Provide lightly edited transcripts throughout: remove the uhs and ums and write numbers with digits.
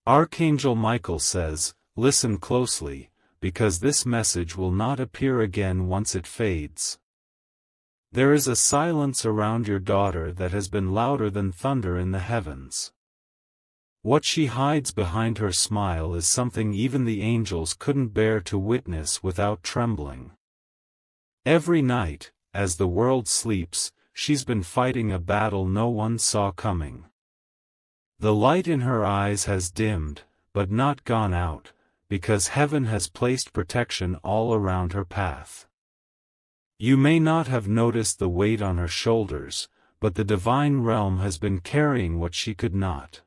Archangel Michael says, listen closely, because this message will not appear again once it fades. There is a silence around your daughter that has been louder than thunder in the heavens. What she hides behind her smile is something even the angels couldn't bear to witness without trembling. Every night, as the world sleeps, she's been fighting a battle no one saw coming. The light in her eyes has dimmed, but not gone out, because heaven has placed protection all around her path. You may not have noticed the weight on her shoulders, but the divine realm has been carrying what she could not.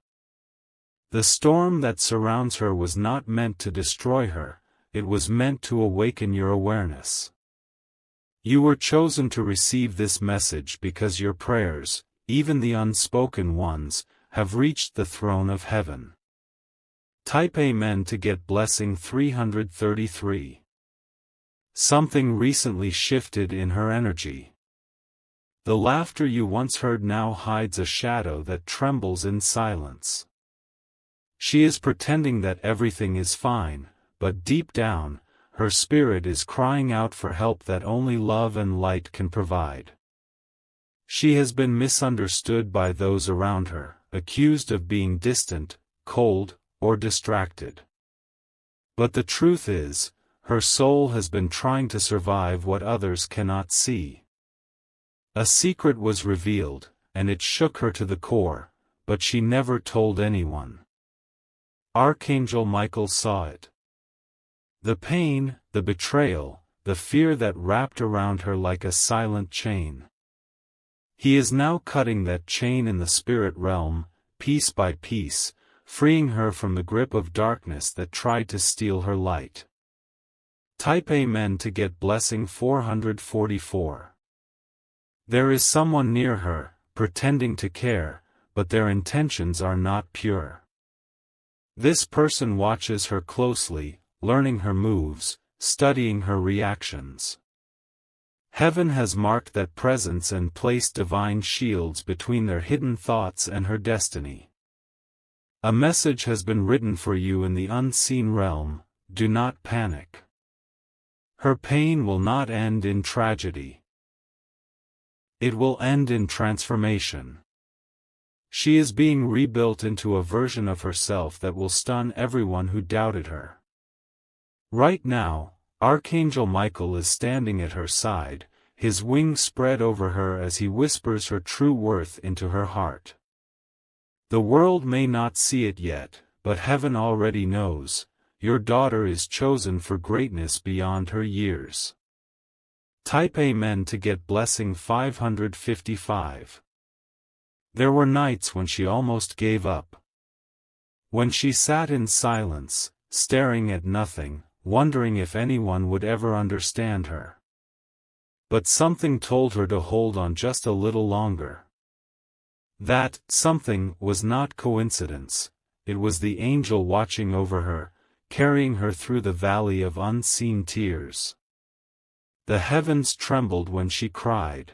The storm that surrounds her was not meant to destroy her, it was meant to awaken your awareness. You were chosen to receive this message because your prayers, even the unspoken ones, have reached the throne of heaven. Type Amen to get blessing 333. Something recently shifted in her energy. The laughter you once heard now hides a shadow that trembles in silence. She is pretending that everything is fine, but deep down, her spirit is crying out for help that only love and light can provide. She has been misunderstood by those around her, accused of being distant, cold, or distracted. But the truth is, her soul has been trying to survive what others cannot see. A secret was revealed, and it shook her to the core, but she never told anyone. Archangel Michael saw it. The pain, the betrayal, the fear that wrapped around her like a silent chain. He is now cutting that chain in the spirit realm, piece by piece, freeing her from the grip of darkness that tried to steal her light. Type Amen to get blessing 444. There is someone near her, pretending to care, but their intentions are not pure. This person watches her closely, learning her moves, studying her reactions. Heaven has marked that presence and placed divine shields between their hidden thoughts and her destiny. A message has been written for you in the unseen realm, do not panic. Her pain will not end in tragedy. It will end in transformation. She is being rebuilt into a version of herself that will stun everyone who doubted her. Right now, Archangel Michael is standing at her side, his wings spread over her as he whispers her true worth into her heart. The world may not see it yet, but heaven already knows, your daughter is chosen for greatness beyond her years. Type Amen to get blessing 555. There were nights when she almost gave up. When she sat in silence, staring at nothing, wondering if anyone would ever understand her. But something told her to hold on just a little longer. That something was not coincidence, it was the angel watching over her, carrying her through the valley of unseen tears. The heavens trembled when she cried.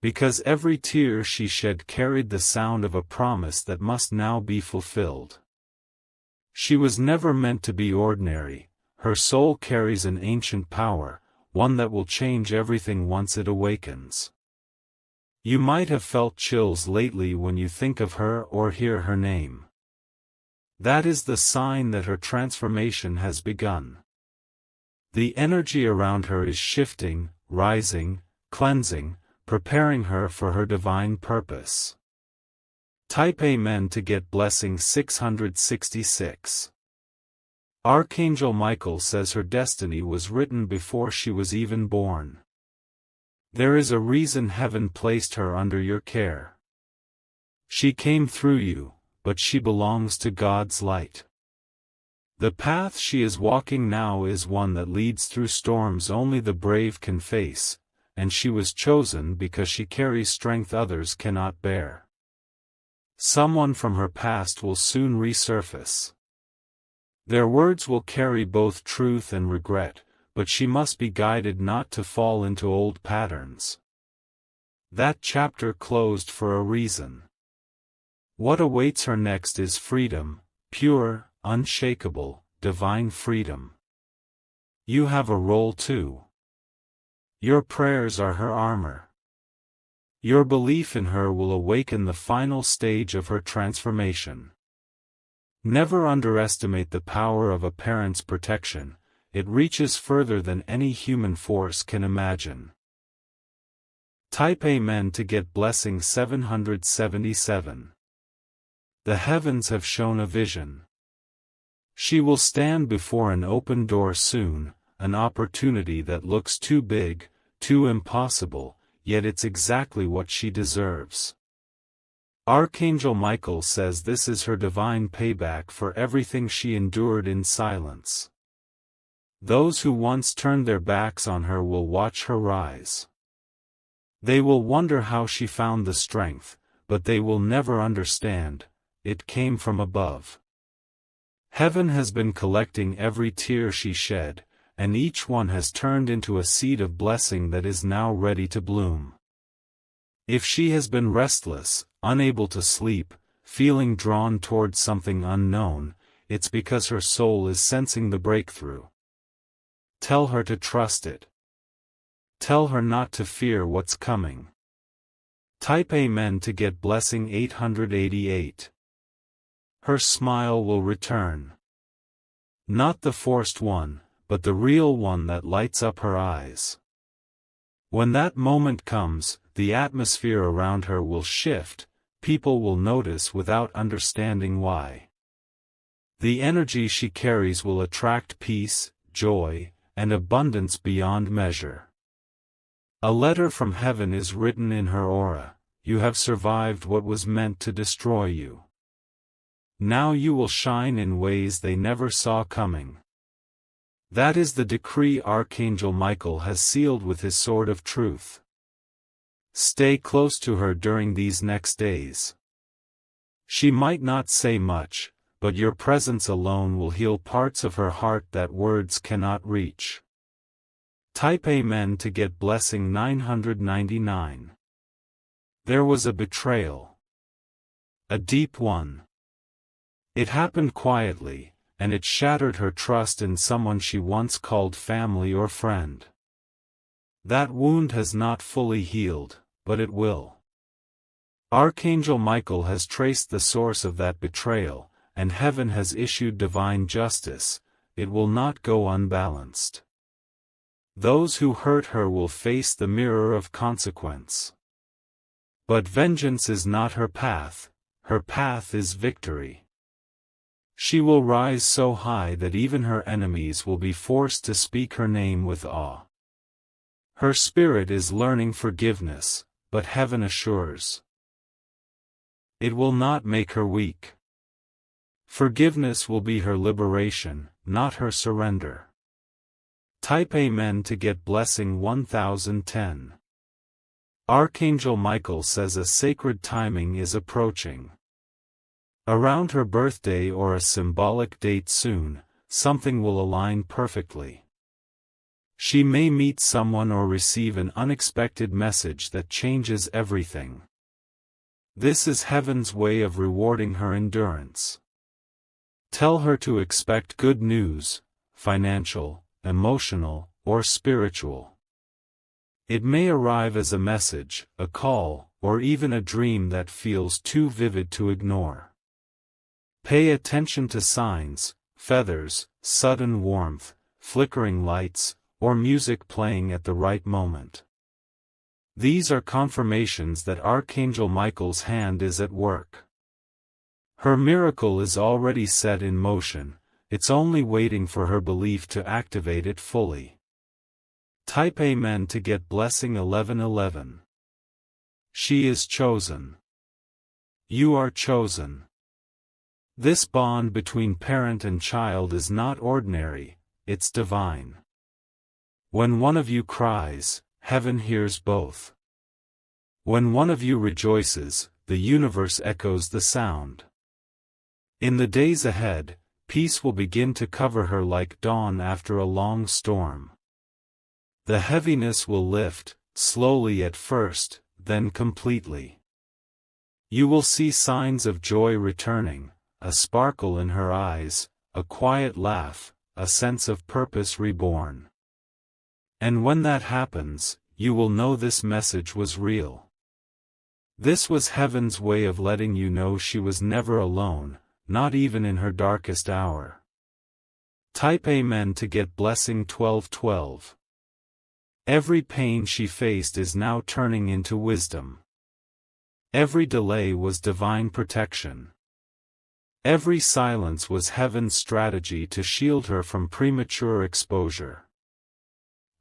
Because every tear she shed carried the sound of a promise that must now be fulfilled. She was never meant to be ordinary, her soul carries an ancient power, one that will change everything once it awakens. You might have felt chills lately when you think of her or hear her name. That is the sign that her transformation has begun. The energy around her is shifting, rising, cleansing, preparing her for her divine purpose. Type Amen to get blessing 666. Archangel Michael says her destiny was written before she was even born. There is a reason heaven placed her under your care. She came through you, but she belongs to God's light. The path she is walking now is one that leads through storms only the brave can face, and she was chosen because she carries strength others cannot bear. Someone from her past will soon resurface. Their words will carry both truth and regret, but she must be guided not to fall into old patterns. That chapter closed for a reason. What awaits her next is freedom, Pure, unshakable, divine freedom. You have a role too. Your prayers are her armor. Your belief in her will awaken the final stage of her transformation. Never underestimate the power of a parent's protection. It reaches further than any human force can imagine. Type Amen to get blessing 777. The heavens have shown a vision. She will stand before an open door soon, an opportunity that looks too big, too impossible, yet it's exactly what she deserves. Archangel Michael says this is her divine payback for everything she endured in silence. Those who once turned their backs on her will watch her rise. They will wonder how she found the strength, but they will never understand. It came from above. Heaven has been collecting every tear she shed, and each one has turned into a seed of blessing that is now ready to bloom. If she has been restless, unable to sleep, feeling drawn toward something unknown, it's because her soul is sensing the breakthrough. Tell her to trust it. Tell her not to fear what's coming. Type Amen to get blessing 888. Her smile will return. Not the forced one, but the real one that lights up her eyes. When that moment comes, the atmosphere around her will shift, people will notice without understanding why. The energy she carries will attract peace, joy, and abundance beyond measure. A letter from heaven is written in her aura. You have survived what was meant to destroy you. Now you will shine in ways they never saw coming. That is the decree Archangel Michael has sealed with his sword of truth. Stay close to her during these next days. She might not say much, but your presence alone will heal parts of her heart that words cannot reach. Type Amen to get blessing 999. There was a betrayal. A deep one. It happened quietly, and it shattered her trust in someone she once called family or friend. That wound has not fully healed, but it will. Archangel Michael has traced the source of that betrayal, and heaven has issued divine justice. It will not go unbalanced. Those who hurt her will face the mirror of consequence. But vengeance is not her path is victory. She will rise so high that even her enemies will be forced to speak her name with awe. Her spirit is learning forgiveness, but heaven assures it will not make her weak. Forgiveness will be her liberation, not her surrender. Type Amen to get blessing 1010. Archangel Michael says a sacred timing is approaching. Around her birthday or a symbolic date soon, something will align perfectly. She may meet someone or receive an unexpected message that changes everything. This is heaven's way of rewarding her endurance. Tell her to expect good news, financial, emotional, or spiritual. It may arrive as a message, a call, or even a dream that feels too vivid to ignore. Pay attention to signs, feathers, sudden warmth, flickering lights, or music playing at the right moment. These are confirmations that Archangel Michael's hand is at work. Her miracle is already set in motion, it's only waiting for her belief to activate it fully. Type Amen to get blessing 1111. She is chosen. You are chosen. This bond between parent and child is not ordinary, it's divine. When one of you cries, heaven hears both. When one of you rejoices, the universe echoes the sound. In the days ahead, peace will begin to cover her like dawn after a long storm. The heaviness will lift, slowly at first, then completely. You will see signs of joy returning, a sparkle in her eyes, a quiet laugh, a sense of purpose reborn. And when that happens, you will know this message was real. This was heaven's way of letting you know she was never alone, not even in her darkest hour. Type Amen to get blessing 1212. Every pain she faced is now turning into wisdom. Every delay was divine protection. Every silence was heaven's strategy to shield her from premature exposure.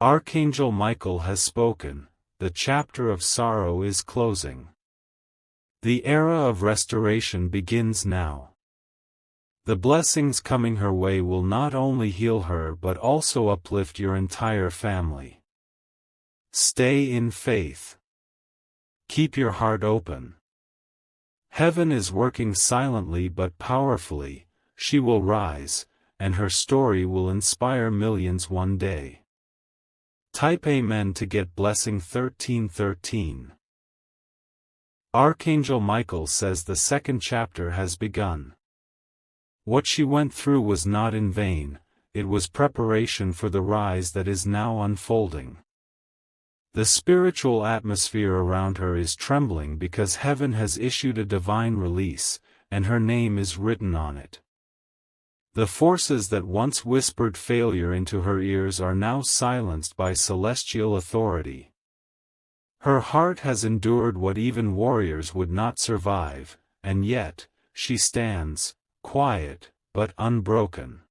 Archangel Michael has spoken, the chapter of sorrow is closing. The era of restoration begins now. The blessings coming her way will not only heal her but also uplift your entire family. Stay in faith. Keep your heart open. Heaven is working silently but powerfully. She will rise, and her story will inspire millions one day. Type Amen to get blessing 1313. Archangel Michael says the second chapter has begun. What she went through was not in vain, it was preparation for the rise that is now unfolding. The spiritual atmosphere around her is trembling because heaven has issued a divine release, and her name is written on it. The forces that once whispered failure into her ears are now silenced by celestial authority. Her heart has endured what even warriors would not survive, and yet, she stands, quiet, but unbroken.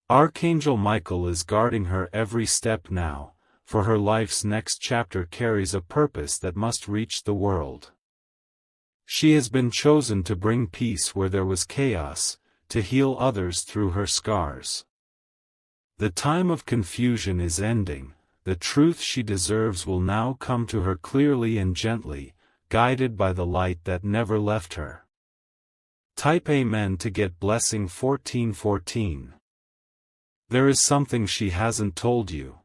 Archangel Michael is guarding her every step now, for her life's next chapter carries a purpose that must reach the world. She has been chosen to bring peace where there was chaos, to heal others through her scars. The time of confusion is ending, the truth she deserves will now come to her clearly and gently, guided by the light that never left her. Type Amen to get blessing 1414. There is something she hasn't told you.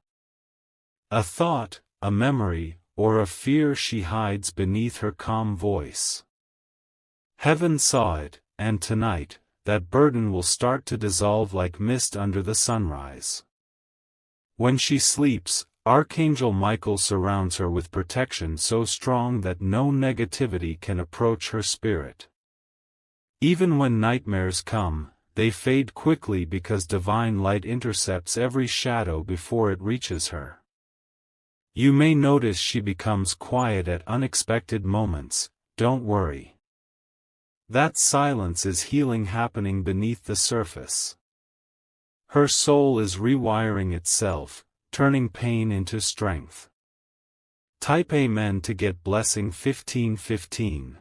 A thought, a memory, or a fear she hides beneath her calm voice. Heaven saw it, and tonight, that burden will start to dissolve like mist under the sunrise. When she sleeps, Archangel Michael surrounds her with protection so strong that no negativity can approach her spirit. Even when nightmares come, they fade quickly because divine light intercepts every shadow before it reaches her. You may notice she becomes quiet at unexpected moments. Don't worry. That silence is healing happening beneath the surface. Her soul is rewiring itself, turning pain into strength. Type Amen to get blessing 1515.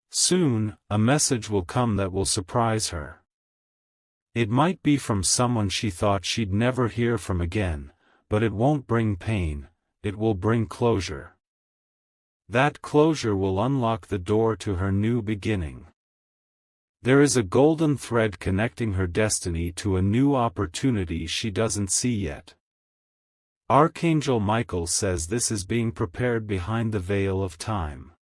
Soon, a message will come that will surprise her. It might be from someone she thought she'd never hear from again, but it won't bring pain, it will bring closure. That closure will unlock the door to her new beginning. There is a golden thread connecting her destiny to a new opportunity she doesn't see yet. Archangel Michael says this is being prepared behind the veil of time.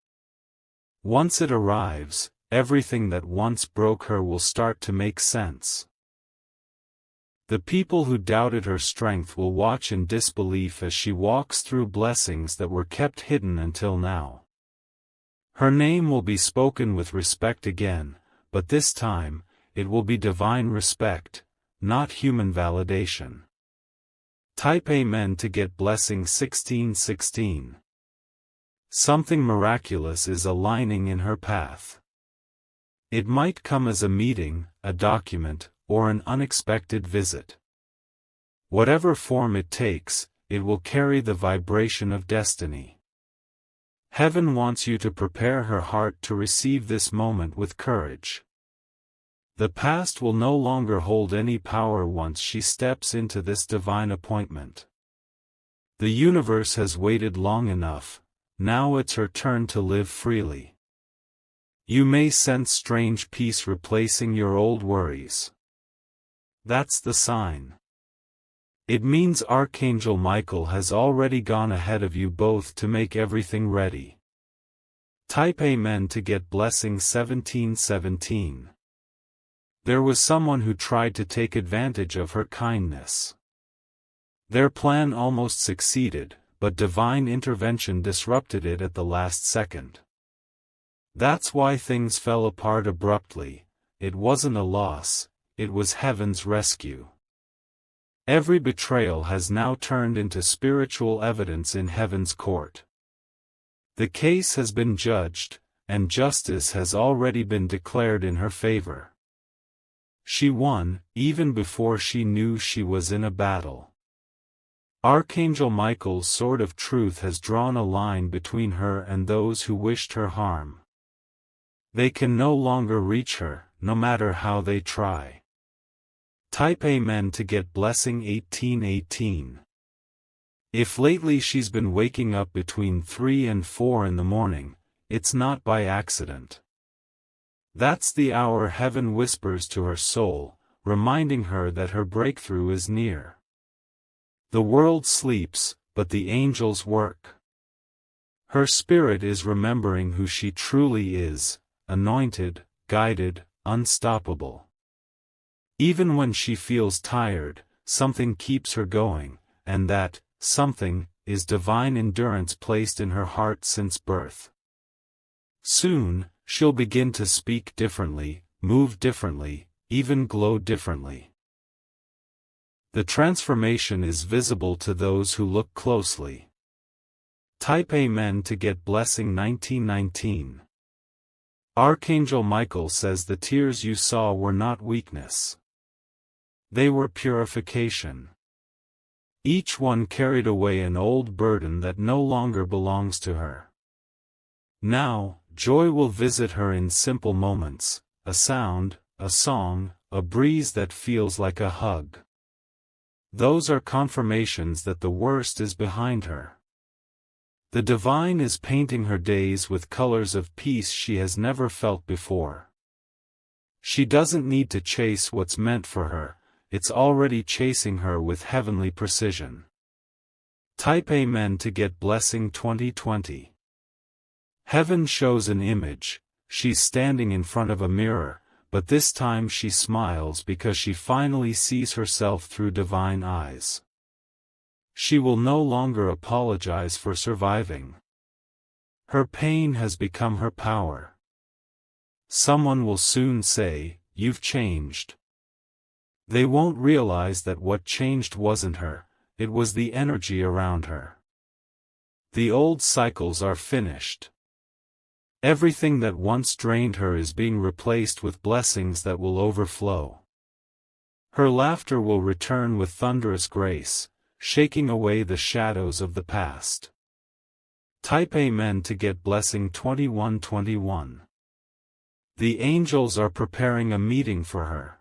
Once it arrives, everything that once broke her will start to make sense. The people who doubted her strength will watch in disbelief as she walks through blessings that were kept hidden until now. Her name will be spoken with respect again, but this time, it will be divine respect, not human validation. Type Amen to get blessing 1616. Something miraculous is aligning in her path. It might come as a meeting, a document, or an unexpected visit. Whatever form it takes, it will carry the vibration of destiny. Heaven wants you to prepare her heart to receive this moment with courage. The past will no longer hold any power once she steps into this divine appointment. The universe has waited long enough, now it's her turn to live freely. You may sense strange peace replacing your old worries. That's the sign. It means Archangel Michael has already gone ahead of you both to make everything ready. Type Amen to get blessing 1717. There was someone who tried to take advantage of her kindness. Their plan almost succeeded, but divine intervention disrupted it at the last second. That's why things fell apart abruptly. It wasn't a loss, it was heaven's rescue. Every betrayal has now turned into spiritual evidence in heaven's court. The case has been judged, and justice has already been declared in her favor. She won, even before she knew she was in a battle. Archangel Michael's sword of truth has drawn a line between her and those who wished her harm. They can no longer reach her, no matter how they try. Type Amen to get blessing 1818. If lately she's been waking up between 3 and 4 in the morning, it's not by accident. That's the hour heaven whispers to her soul, reminding her that her breakthrough is near. The world sleeps, but the angels work. Her spirit is remembering who she truly is, anointed, guided, unstoppable. Even when she feels tired, something keeps her going, and that something is divine endurance placed in her heart since birth. Soon, she'll begin to speak differently, move differently, even glow differently. The transformation is visible to those who look closely. Type Amen to get blessing 1919. Archangel Michael says the tears you saw were not weakness. They were purification. Each one carried away an old burden that no longer belongs to her. Now, joy will visit her in simple moments, a sound, a song, a breeze that feels like a hug. Those are confirmations that the worst is behind her. The divine is painting her days with colors of peace she has never felt before. She doesn't need to chase what's meant for her, it's already chasing her with heavenly precision. Type Amen to get blessing 2020. Heaven shows an image. She's standing in front of a mirror, but this time she smiles because she finally sees herself through divine eyes. She will no longer apologize for surviving. Her pain has become her power. Someone will soon say, "You've changed." They won't realize that what changed wasn't her, it was the energy around her. The old cycles are finished. Everything that once drained her is being replaced with blessings that will overflow. Her laughter will return with thunderous grace, shaking away the shadows of the past. Type Amen to get blessing 2121. The angels are preparing a meeting for her.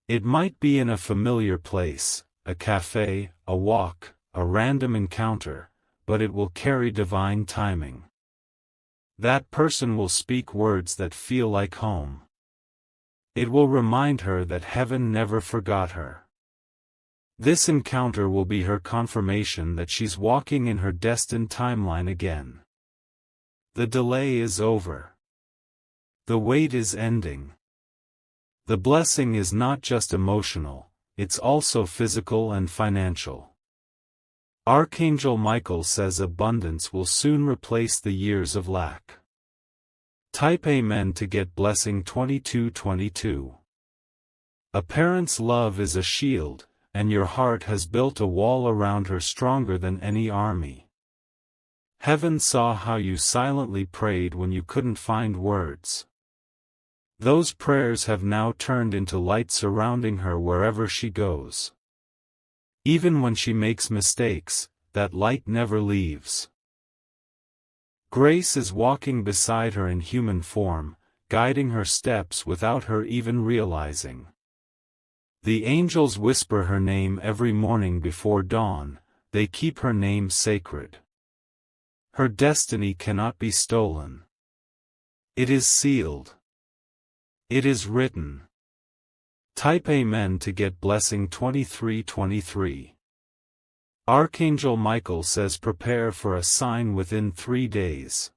It might be in a familiar place, a cafe, a walk, a random encounter, but it will carry divine timing. That person will speak words that feel like home. It will remind her that heaven never forgot her. This encounter will be her confirmation that she's walking in her destined timeline again. The delay is over. The wait is ending. The blessing is not just emotional, it's also physical and financial. Archangel Michael says abundance will soon replace the years of lack. Type Amen to get blessing 2222. A parent's love is a shield, and your heart has built a wall around her stronger than any army. Heaven saw how you silently prayed when you couldn't find words. Those prayers have now turned into light surrounding her wherever she goes. Even when she makes mistakes, that light never leaves. Grace is walking beside her in human form, guiding her steps without her even realizing. The angels whisper her name every morning before dawn, they keep her name sacred. Her destiny cannot be stolen. It is sealed. It is written. Type Amen to get blessing 2323. Archangel Michael says prepare for a sign within 3 days.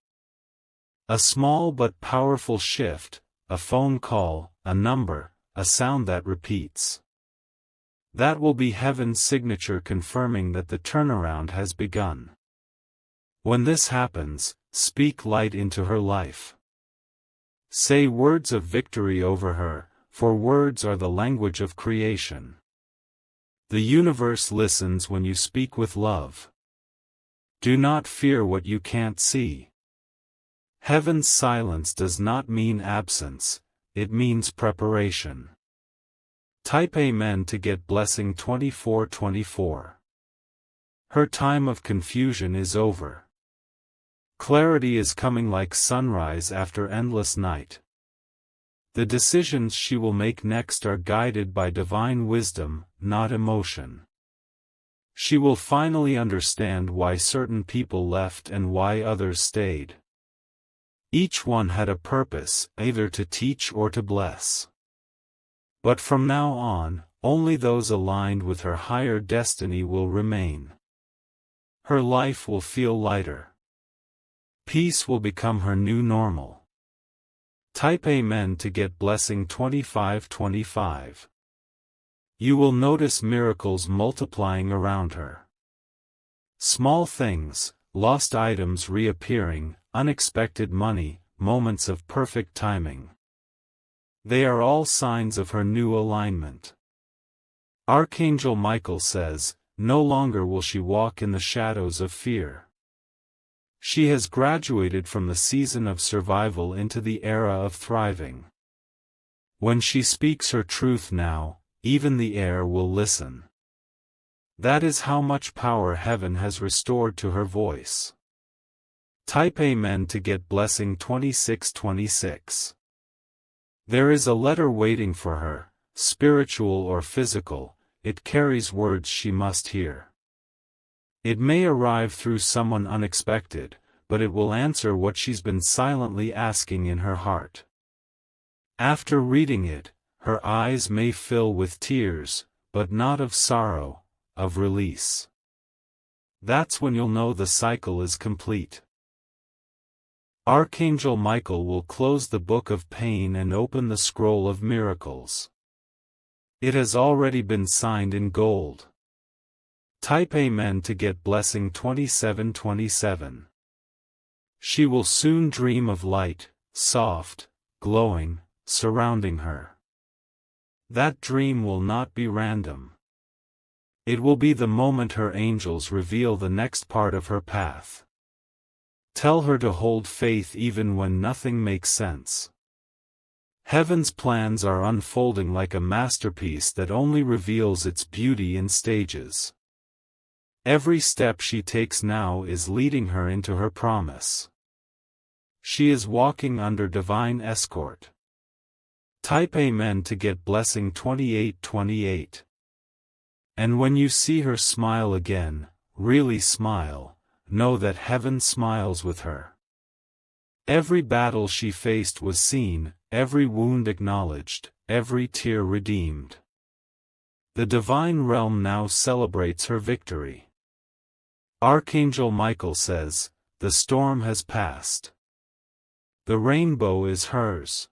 A small but powerful shift, a phone call, a number, a sound that repeats. That will be heaven's signature confirming that the turnaround has begun. When this happens, speak light into her life. Say words of victory over her, for words are the language of creation. The universe listens when you speak with love. Do not fear what you can't see. Heaven's silence does not mean absence, it means preparation. Type Amen to get blessing 2424. Her time of confusion is over. Clarity is coming like sunrise after endless night. The decisions she will make next are guided by divine wisdom, not emotion. She will finally understand why certain people left and why others stayed. Each one had a purpose, either to teach or to bless. But from now on, only those aligned with her higher destiny will remain. Her life will feel lighter. Peace will become her new normal. Type Amen to get blessing 2525. You will notice miracles multiplying around her. Small things, lost items reappearing, unexpected money, moments of perfect timing. They are all signs of her new alignment. Archangel Michael says, no longer will she walk in the shadows of fear. She has graduated from the season of survival into the era of thriving. When she speaks her truth now, even the air will listen. That is how much power heaven has restored to her voice. Type Amen to get blessing 2626. There is a letter waiting for her, spiritual or physical, it carries words she must hear. It may arrive through someone unexpected, but it will answer what she's been silently asking in her heart. After reading it, her eyes may fill with tears, but not of sorrow, of release. That's when you'll know the cycle is complete. Archangel Michael will close the book of pain and open the scroll of miracles. It has already been signed in gold. Type Amen to get blessing 2727. She will soon dream of light, soft, glowing, surrounding her. That dream will not be random. It will be the moment her angels reveal the next part of her path. Tell her to hold faith even when nothing makes sense. Heaven's plans are unfolding like a masterpiece that only reveals its beauty in stages. Every step she takes now is leading her into her promise. She is walking under divine escort. Type Amen to get blessing 2828. And when you see her smile again, really smile, know that heaven smiles with her. Every battle she faced was seen, every wound acknowledged, every tear redeemed. The divine realm now celebrates her victory. Archangel Michael says, the storm has passed. The rainbow is hers.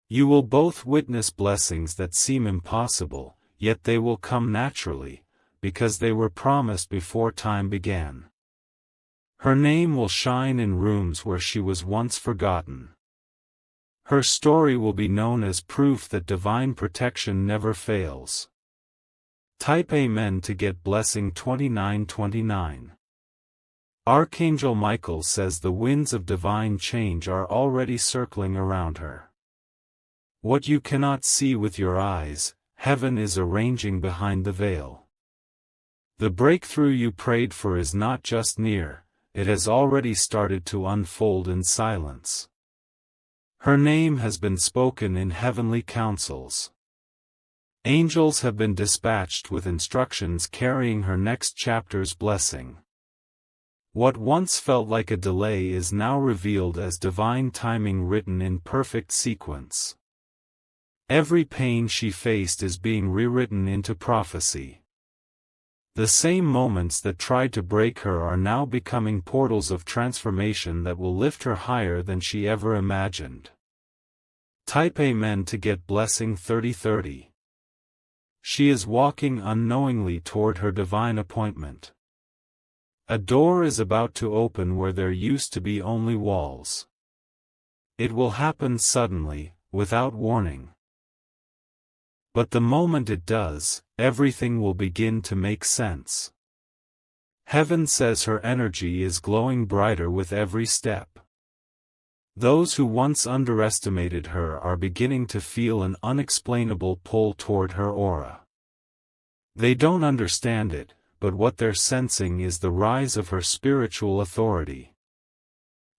You will both witness blessings that seem impossible, yet they will come naturally, because they were promised before time began. Her name will shine in rooms where she was once forgotten. Her story will be known as proof that divine protection never fails. Type Amen to get blessing 2929. Archangel Michael says the winds of divine change are already circling around her. What you cannot see with your eyes, heaven is arranging behind the veil. The breakthrough you prayed for is not just near, it has already started to unfold in silence. Her name has been spoken in heavenly councils. Angels have been dispatched with instructions carrying her next chapter's blessing. What once felt like a delay is now revealed as divine timing written in perfect sequence. Every pain she faced is being rewritten into prophecy. The same moments that tried to break her are now becoming portals of transformation that will lift her higher than she ever imagined. Type Amen to get blessing 3030. She is walking unknowingly toward her divine appointment. A door is about to open where there used to be only walls. It will happen suddenly, without warning. But the moment it does, everything will begin to make sense. Heaven says her energy is glowing brighter with every step. Those who once underestimated her are beginning to feel an unexplainable pull toward her aura. They don't understand it, but what they're sensing is the rise of her spiritual authority.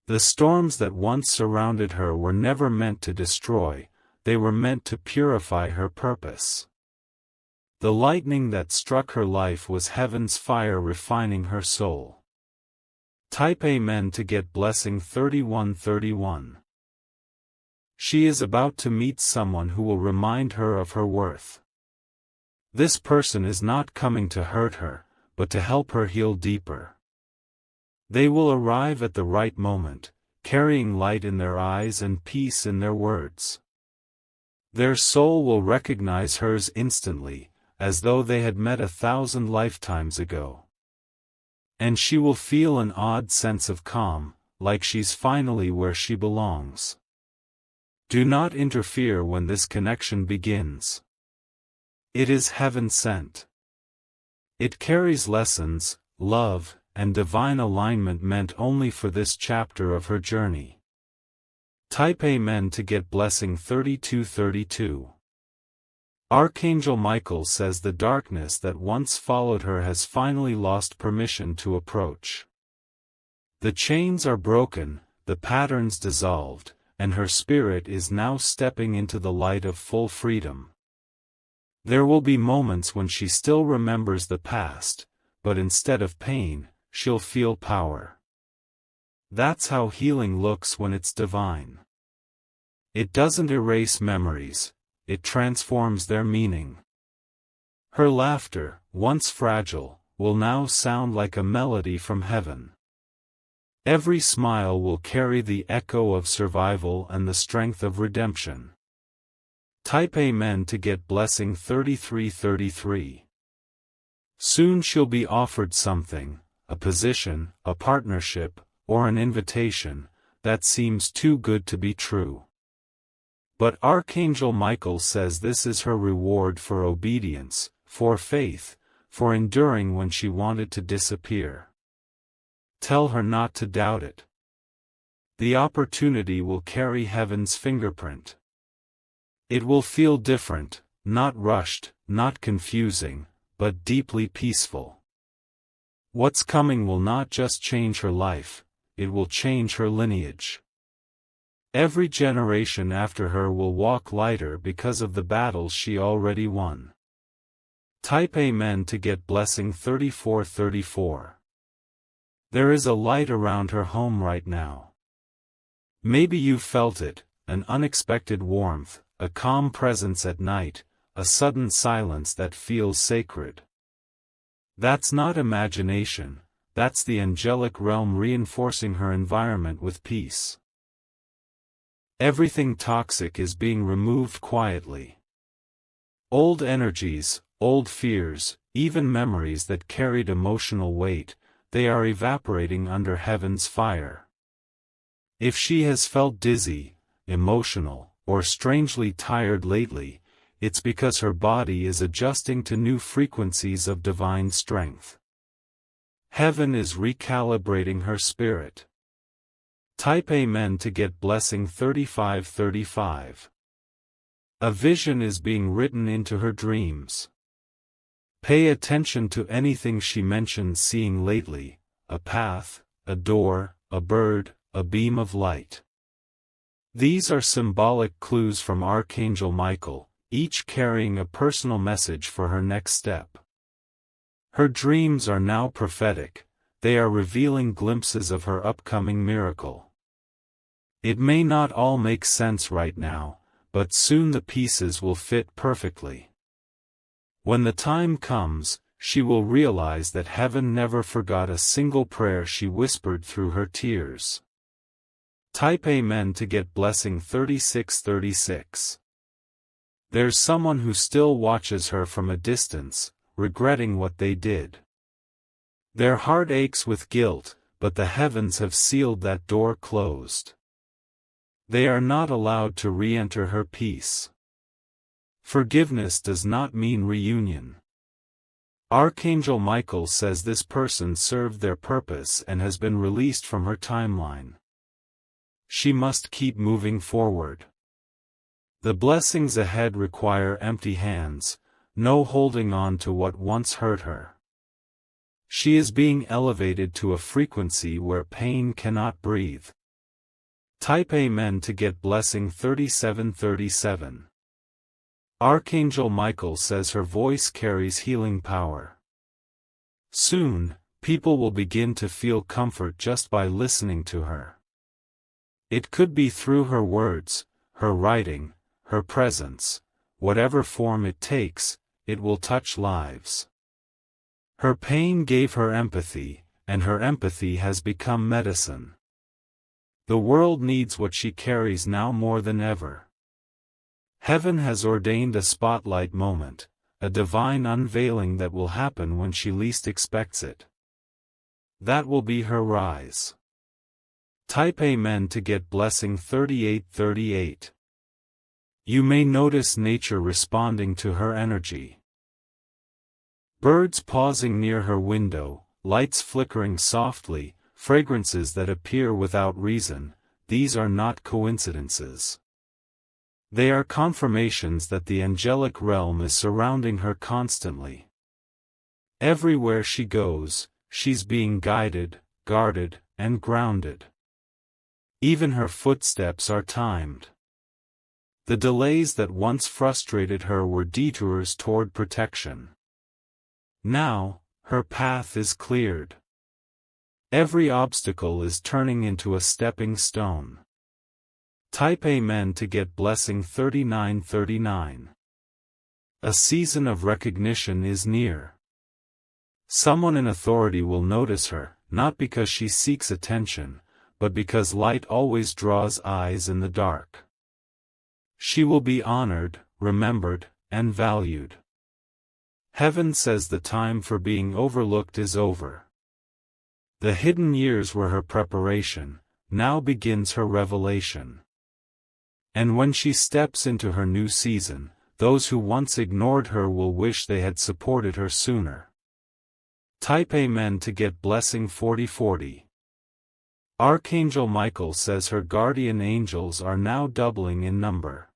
The storms that once surrounded her were never meant to destroy, they were meant to purify her purpose. The lightning that struck her life was heaven's fire refining her soul. Type Amen to get blessing 3131. She is about to meet someone who will remind her of her worth. This person is not coming to hurt her, but to help her heal deeper. They will arrive at the right moment, carrying light in their eyes and peace in their words. Their soul will recognize hers instantly, as though they had met 1,000 lifetimes ago. And she will feel an odd sense of calm, like she's finally where she belongs. Do not interfere when this connection begins. It is heaven sent. It carries lessons, love, and divine alignment meant only for this chapter of her journey. Type Amen to get blessing 3232. Archangel Michael says the darkness that once followed her has finally lost permission to approach. The chains are broken, the patterns dissolved, and her spirit is now stepping into the light of full freedom. There will be moments when she still remembers the past, but instead of pain, she'll feel power. That's how healing looks when it's divine. It doesn't erase memories, it transforms their meaning. Her laughter, once fragile, will now sound like a melody from heaven. Every smile will carry the echo of survival and the strength of redemption. Type Amen to get blessing 3333. Soon she'll be offered something, a position, a partnership, or an invitation, that seems too good to be true. But Archangel Michael says this is her reward for obedience, for faith, for enduring when she wanted to disappear. Tell her not to doubt it. The opportunity will carry heaven's fingerprint. It will feel different, not rushed, not confusing, but deeply peaceful. What's coming will not just change her life, it will change her lineage. Every generation after her will walk lighter because of the battles she already won. Type Amen to get blessing 3434. There is a light around her home right now. Maybe you've felt it, an unexpected warmth, a calm presence at night, a sudden silence that feels sacred. That's not imagination, that's the angelic realm reinforcing her environment with peace. Everything toxic is being removed quietly. Old energies, old fears, even memories that carried emotional weight, they are evaporating under heaven's fire. If she has felt dizzy, emotional, or strangely tired lately, it's because her body is adjusting to new frequencies of divine strength. Heaven is recalibrating her spirit. Type Amen to get blessing 3535. A vision is being written into her dreams. Pay attention to anything she mentions seeing lately, a path, a door, a bird, a beam of light. These are symbolic clues from Archangel Michael, each carrying a personal message for her next step. Her dreams are now prophetic, they are revealing glimpses of her upcoming miracle. It may not all make sense right now, but soon the pieces will fit perfectly. When the time comes, she will realize that heaven never forgot a single prayer she whispered through her tears. Type Amen to get blessing 3636. There's someone who still watches her from a distance, regretting what they did. Their heart aches with guilt, but the heavens have sealed that door closed. They are not allowed to re-enter her peace. Forgiveness does not mean reunion. Archangel Michael says this person served their purpose and has been released from her timeline. She must keep moving forward. The blessings ahead require empty hands, no holding on to what once hurt her. She is being elevated to a frequency where pain cannot breathe. Type Amen to get blessing 3737. Archangel Michael says her voice carries healing power. Soon, people will begin to feel comfort just by listening to her. It could be through her words, her writing, her presence, whatever form it takes, it will touch lives. Her pain gave her empathy, and her empathy has become medicine. The world needs what she carries now more than ever. Heaven has ordained a spotlight moment, a divine unveiling that will happen when she least expects it. That will be her rise. Type Amen to get blessing 3838. You may notice nature responding to her energy. Birds pausing near her window, lights flickering softly, fragrances that appear without reason. These are not coincidences. They are confirmations that the angelic realm is surrounding her constantly. Everywhere she goes, she's being guided, guarded, and grounded. Even her footsteps are timed. The delays that once frustrated her were detours toward protection. Now, her path is cleared. Every obstacle is turning into a stepping stone. Type Amen to get blessing 3939. A season of recognition is near. Someone in authority will notice her, not because she seeks attention, but because light always draws eyes in the dark. She will be honored, remembered, and valued. Heaven says the time for being overlooked is over. The hidden years were her preparation, now begins her revelation. And when she steps into her new season, those who once ignored her will wish they had supported her sooner. Type Amen to get blessing 4040. Archangel Michael says her guardian angels are now doubling in number.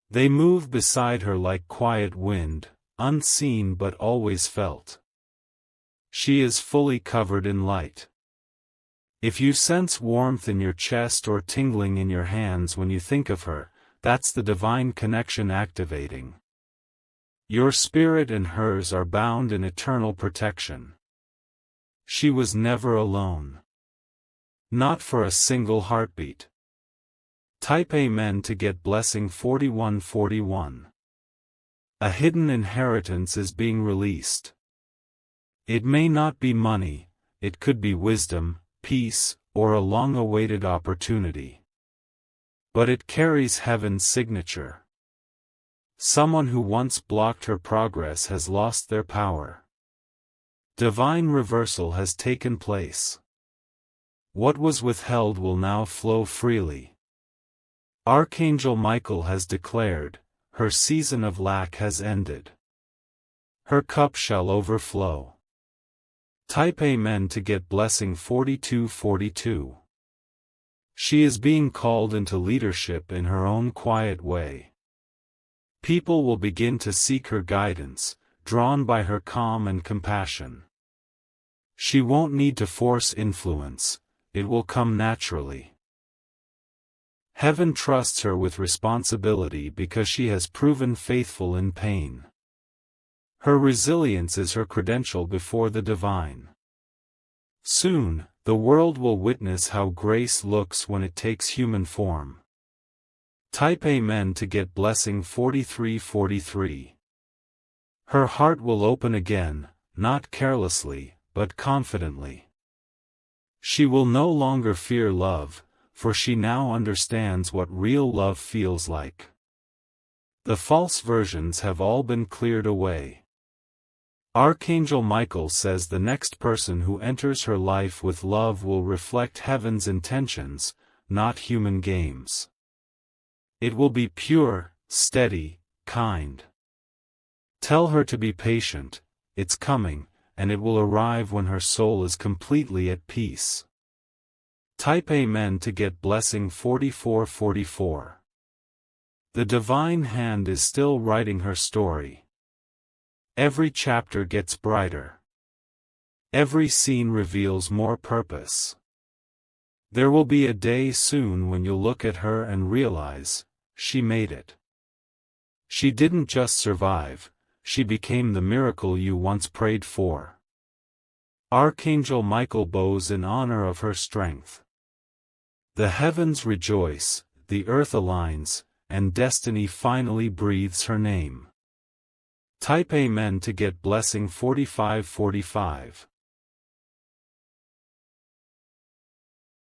They move beside her like quiet wind, unseen but always felt. She is fully covered in light. If you sense warmth in your chest or tingling in your hands when you think of her, that's the divine connection activating. Your spirit and hers are bound in eternal protection. She was never alone. Not for a single heartbeat. Type Amen to get blessing 4141. A hidden inheritance is being released. It may not be money, it could be wisdom, peace, or a long-awaited opportunity. But it carries heaven's signature. Someone who once blocked her progress has lost their power. Divine reversal has taken place. What was withheld will now flow freely. Archangel Michael has declared, her season of lack has ended. Her cup shall overflow. Type Amen to get blessing 4242. She is being called into leadership in her own quiet way. People will begin to seek her guidance, drawn by her calm and compassion. She won't need to force influence, it will come naturally. Heaven trusts her with responsibility because she has proven faithful in pain. Her resilience is her credential before the divine. Soon, the world will witness how grace looks when it takes human form. Type Amen to get blessing 4343. Her heart will open again, not carelessly, but confidently. She will no longer fear love, for she now understands what real love feels like. The false versions have all been cleared away. Archangel Michael says the next person who enters her life with love will reflect heaven's intentions, not human games. It will be pure, steady, kind. Tell her to be patient, it's coming, and it will arrive when her soul is completely at peace. Type Amen to get blessing 4444. The divine hand is still writing her story. Every chapter gets brighter. Every scene reveals more purpose. There will be a day soon when you'll look at her and realize, she made it. She didn't just survive, she became the miracle you once prayed for. Archangel Michael bows in honor of her strength. The heavens rejoice, the earth aligns, and destiny finally breathes her name. Type Amen to get blessing 4545.